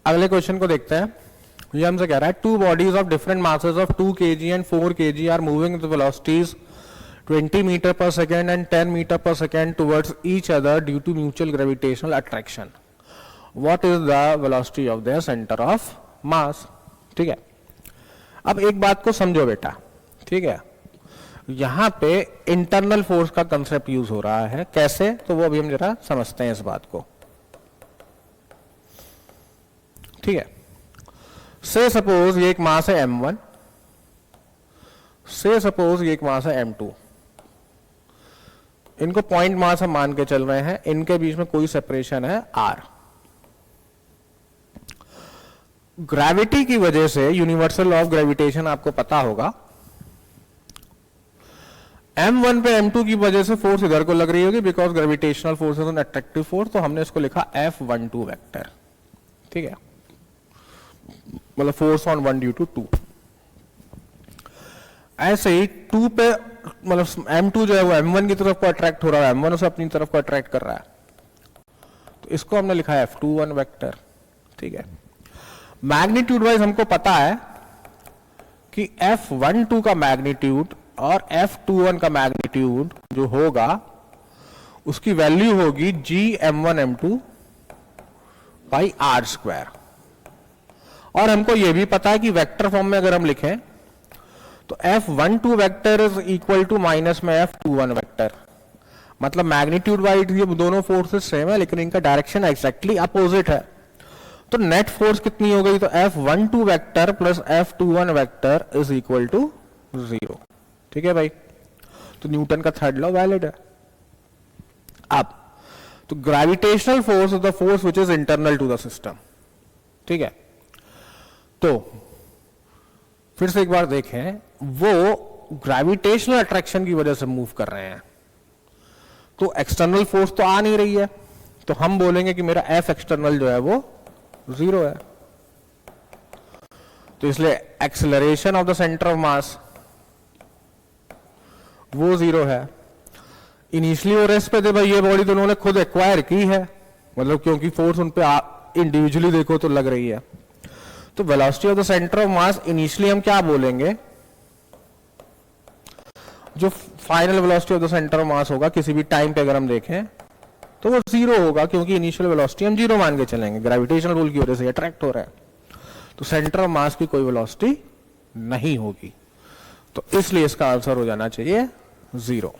अगले क्वेश्चन को देखते हैं। ये हमसे कह रहा है two bodies of different masses of 2 kg and 4 kg are moving with velocities 20 metre per second and 10 metre per second towards each other due to mutual gravitational attraction. What is the velocity of their centre of mass. ठीक है, अब एक बात को समझो बेटा, ठीक है, यहां पे इंटरनल फोर्स का कंसेप्ट यूज हो रहा है। कैसे, तो वो अभी हम जरा समझते हैं इस बात को। ठीक है, से सपोज ये एक मास है m1, से सपोज ये एक मास है m2। इनको पॉइंट मास हम मान के चल रहे हैं, इनके बीच में कोई सेपरेशन है r। ग्रेविटी की वजह से, यूनिवर्सल लॉ ऑफ ग्रेविटेशन आपको पता होगा, m1 पे m2 की वजह से फोर्स इधर को लग रही होगी because gravitational force is an attractive force, तो हमने इसको लिखा F12 वेक्टर। ठीक है, मतलब फोर्स ऑन 1 ड्यू टू 2। ऐसे ही 2 पे मतलब m2 जो है वो m1 की तरफ को अट्रैक्ट हो रहा है, m1 उसे अपनी तरफ को अट्रैक्ट कर रहा है, तो इसको हमने लिखा है F21 वेक्टर। ठीक है, मैग्नीट्यूड वाइज हमको पता है कि F12 का मैग्नीट्यूड और F21 का मैग्नीट्यूड जो होगा उसकी वैल्यू होगी Gm1m2 बाई आर स्क्वायर। और हमको यह भी पता है कि वेक्टर फॉर्म में अगर हम लिखें तो F12 vector is equal to minus में F21 वेक्टर, मतलब मैग्नीट्यूड वाइज ये दोनों फोर्सेस सेम है लेकिन इनका डायरेक्शन एक्जैक्टली अपोजिट है। तो नेट फोर्स कितनी हो गई, तो F12 vector plus F21 vector is equal to 0। ठीक है भाई, तो न्यूटन का थर्ड लॉ वैलिड है। अब तो gravitational force is the force which is internal to the system. ठीक है, तो फिर से एक बार देखें, वो ग्रेविटेशनल अट्रैक्शन की वजह से मूव कर रहे हैं, तो एक्सटर्नल फोर्स तो आ नहीं रही है, तो हम बोलेंगे कि मेरा F एक्सटर्नल जो है वो 0 है। तो इसलिए acceleration of the centre of मास वो 0 है। इनिशियली और रेस्ट पे थे भाई, ये बॉडी तो उन्होंने खुद एक्वायर की है, मतलब क्योंकि फोर्स उन पे इंडिविजुअली देखो तो लग रही है। तो velocity of the centre of mass initially हम क्या बोलेंगे, जो final velocity of the centre of मास होगा किसी भी टाइम पे अगर हम देखें तो वो 0 होगा, क्योंकि इनिशियल वेलोसिटी हम 0 मान के चलेंगे, ग्रेविटेशनल रूल की वजह से अट्रैक्ट हो रहा है, तो सेंटर ऑफ मास की कोई वेलोसिटी नहीं होगी। तो इसलिए इसका आंसर हो जाना चाहिए 0।